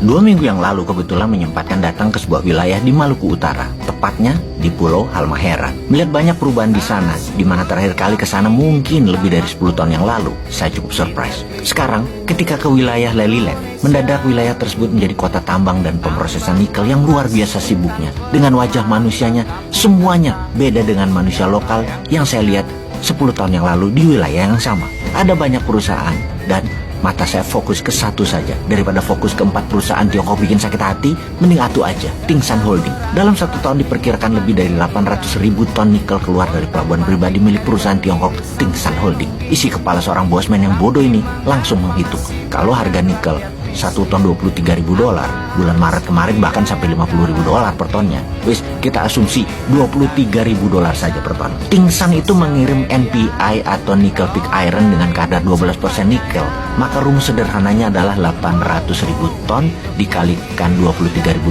2 minggu yang lalu kebetulan menyempatkan datang ke sebuah wilayah di Maluku Utara, tepatnya di Pulau Halmahera. Melihat banyak perubahan di sana, di mana terakhir kali ke sana mungkin lebih dari 10 tahun yang lalu, saya cukup surprise. Sekarang, ketika ke wilayah Lelylef, mendadak wilayah tersebut menjadi kota tambang dan pemrosesan nikel yang luar biasa sibuknya. Dengan wajah manusianya, semuanya beda dengan manusia lokal yang saya lihat 10 tahun yang lalu di wilayah yang sama. Ada banyak perusahaan dan mata saya fokus ke satu saja. Daripada fokus ke 4 perusahaan Tiongkok bikin sakit hati, mending atu aja, Tingsan Holding. Dalam 1 tahun diperkirakan lebih dari 800.000 ton nikel keluar dari pelabuhan pribadi milik perusahaan Tiongkok Tingsan Holding. Isi kepala seorang bosman yang bodoh ini langsung menghitung. Kalau harga nikel 1 ton $23.000, bulan Maret kemarin bahkan sampai $50.000 per tonnya. Wis, kita asumsi $23.000 saja per ton. Tingsan itu mengirim NPI atau nickel pig iron dengan kadar 12% nikel. Maka rumus sederhananya adalah 800.000 ton dikalikan $23.000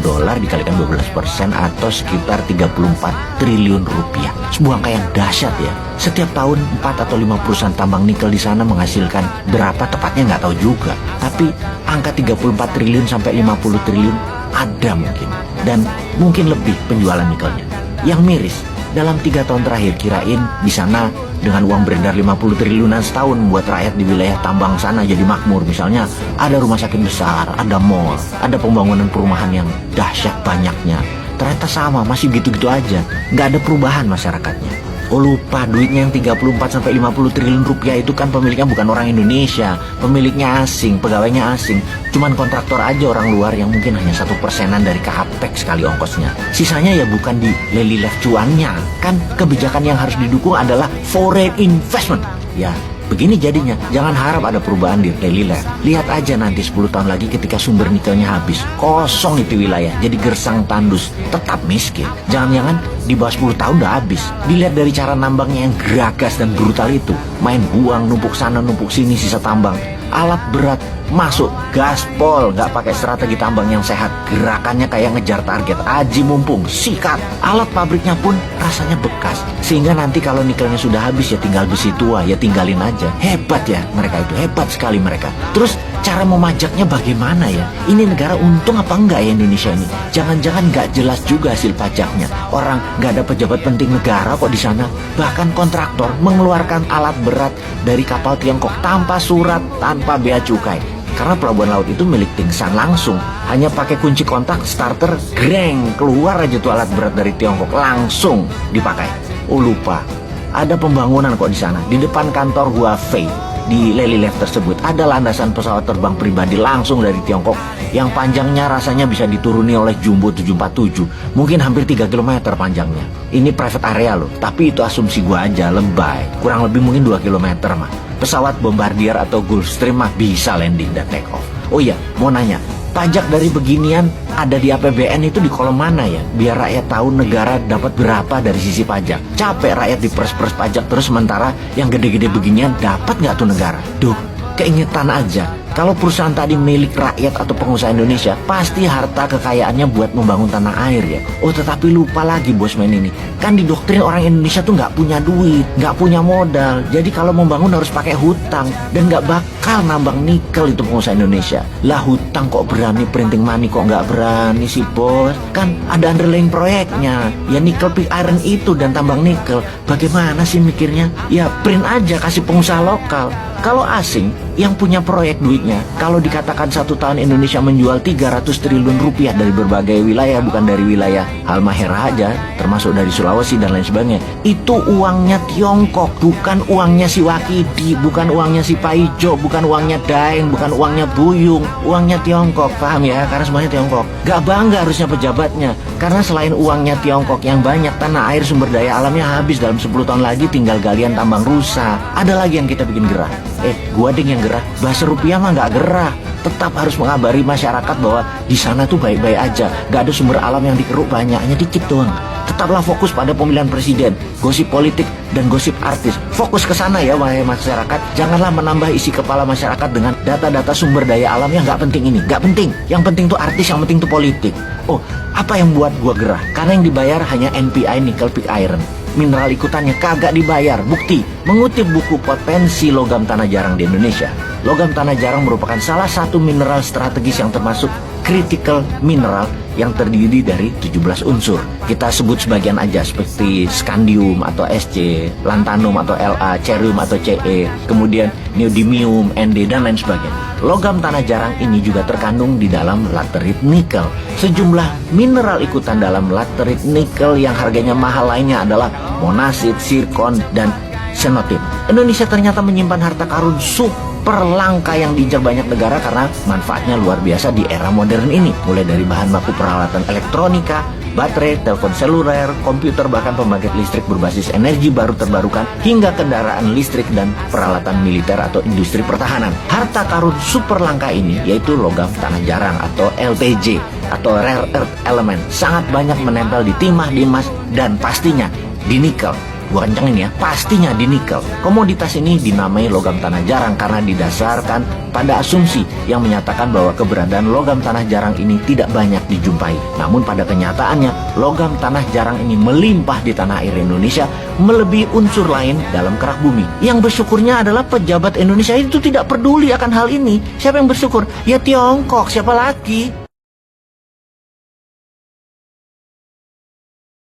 dikalikan 12% atau sekitar 34 triliun rupiah. Sebuah angka yang dahsyat ya. Setiap tahun 4 atau 5 perusahaan tambang nikel di sana menghasilkan berapa tepatnya nggak tahu juga. Tapi angka 34 triliun sampai 50 triliun ada mungkin. Dan mungkin lebih penjualan nikelnya. Yang miris, dalam 3 tahun terakhir kirain di sana dengan uang beredar 50 triliunan setahun membuat rakyat di wilayah tambang sana jadi makmur. Misalnya ada rumah sakit besar, ada mall, ada pembangunan perumahan yang dahsyat banyaknya. Ternyata sama, masih gitu-gitu aja. Nggak ada perubahan masyarakatnya. Oh lupa, duitnya yang 34 sampai 50 triliun rupiah itu kan pemiliknya bukan orang Indonesia, pemiliknya asing, pegawainya asing. Cuman kontraktor aja orang luar yang mungkin hanya 1%-an dari capex sekali ongkosnya. Sisanya ya bukan di Lelylef cuannya. Kan kebijakan yang harus didukung adalah foreign investment. Ya, begini jadinya, jangan harap ada perubahan di Lelylef. Lihat aja nanti 10 tahun lagi ketika sumber nikelnya habis, kosong itu wilayah, jadi gersang tandus, tetap miskin. Jangan-jangan di bawah 10 tahun udah habis. Dilihat dari cara nambangnya yang geragas dan brutal itu, main buang, numpuk sana, numpuk sini sisa tambang. Alat berat masuk, gaspol, nggak pakai strategi tambang yang sehat, gerakannya kayak ngejar target, aji mumpung, sikat. Alat pabriknya pun rasanya bekas, sehingga nanti kalau nikelnya sudah habis ya tinggal besi tua, ya tinggalin aja. Hebat ya mereka itu, hebat sekali mereka. Terus cara memajaknya bagaimana ya? Ini negara untung apa enggak ya Indonesia ini? Jangan-jangan nggak jelas juga hasil pajaknya. Orang nggak ada pejabat penting negara kok di sana. Bahkan kontraktor mengeluarkan alat berat dari kapal Tiongkok tanpa surat, tanpa bea cukai. Karena pelabuhan laut itu milik Tingsan langsung. Hanya pakai kunci kontak, starter, greng, keluar aja tuh alat berat dari Tiongkok, langsung dipakai. Oh lupa, ada pembangunan kok di sana. Di depan kantor Huawei di Lelylef tersebut ada landasan pesawat terbang pribadi langsung dari Tiongkok yang panjangnya rasanya bisa dituruni oleh Jumbo 747, mungkin hampir 3 km panjangnya. Ini private area loh, tapi itu asumsi gua aja, lebay, kurang lebih mungkin 2 km mah. Pesawat Bombardier atau Gulfstream mah bisa landing dan take off. Oh iya, mau nanya, pajak dari beginian ada di APBN itu di kolom mana ya? Biar rakyat tahu negara dapat berapa dari sisi pajak. Capek rakyat diperes-peres pajak terus sementara yang gede-gede beginian dapat nggak tuh negara? Duh, keingetan aja. Kalau perusahaan tadi milik rakyat atau pengusaha Indonesia, pasti harta kekayaannya buat membangun tanah air ya. Oh tetapi lupa lagi bosman ini. Kan didoktrin orang Indonesia tuh nggak punya duit, nggak punya modal. Jadi kalau membangun harus pakai hutang. Dan nggak bakal nambang nikel itu pengusaha Indonesia. Lah hutang kok berani, printing money kok nggak berani sih bos. Kan ada underlying proyeknya. Ya nikel pig iron itu dan tambang nikel. Bagaimana sih mikirnya? Ya print aja kasih pengusaha lokal. Kalau asing yang punya proyek duitnya, kalau dikatakan 1 tahun Indonesia menjual 300 triliun rupiah dari berbagai wilayah, bukan dari wilayah Halmahera aja, termasuk dari Sulawesi dan lain sebagainya, itu uangnya Tiongkok, bukan uangnya si Wakidi, bukan uangnya si Paijo, bukan uangnya Daeng, bukan uangnya Buyung, uangnya Tiongkok, paham ya? Karena semuanya Tiongkok. Gak bangga harusnya pejabatnya, karena selain uangnya Tiongkok yang banyak, tanah air sumber daya alamnya habis dalam 10 tahun lagi tinggal galian tambang rusa. Ada lagi yang kita bikin gerah. Gua ding yang gerah, bahasa rupiah mah nggak gerah. Tetap harus mengabari masyarakat bahwa di sana tuh baik-baik aja, nggak ada sumber alam yang dikeruk banyak, hanya dikit doang. Tetaplah fokus pada pemilihan presiden, gosip politik dan gosip artis. Fokus ke sana ya wahai masyarakat. Janganlah menambah isi kepala masyarakat dengan data-data sumber daya alam yang nggak penting ini, nggak penting. Yang penting tuh artis, yang penting tuh politik. Oh, apa yang buat gua gerah? Karena yang dibayar hanya NPI nickel pig iron. Mineral ikutannya kagak dibayar. Bukti, mengutip buku Potensi Logam Tanah Jarang di Indonesia, logam tanah jarang merupakan salah satu mineral strategis yang termasuk critical mineral yang terdiri dari 17 unsur. Kita sebut sebagian aja seperti scandium atau Sc, lanthanum atau La, cerium atau Ce, kemudian neodymium, Nd, dan lain sebagainya. Logam tanah jarang ini juga terkandung di dalam laterit nikel. Sejumlah mineral ikutan dalam laterit nikel yang harganya mahal lainnya adalah monasit, zirkon, dan xenotip. Indonesia ternyata menyimpan harta karun super langka yang diincar banyak negara karena manfaatnya luar biasa di era modern ini. Mulai dari bahan baku peralatan elektronika, baterai, telepon seluler, komputer, bahkan pembangkit listrik berbasis energi baru terbarukan, hingga kendaraan listrik dan peralatan militer atau industri pertahanan. Harta karun super langka ini yaitu logam tanah jarang atau LTJ atau rare earth element, sangat banyak menempel di timah, di emas, dan pastinya di nikel. Gua kencengin ya, pastinya di nikel. Komoditas ini dinamai logam tanah jarang karena didasarkan pada asumsi yang menyatakan bahwa keberadaan logam tanah jarang ini tidak banyak dijumpai. Namun pada kenyataannya, logam tanah jarang ini melimpah di tanah air Indonesia, melebihi unsur lain dalam kerak bumi. Yang bersyukurnya adalah pejabat Indonesia itu tidak peduli akan hal ini. Siapa yang bersyukur? Ya Tiongkok, siapa lagi?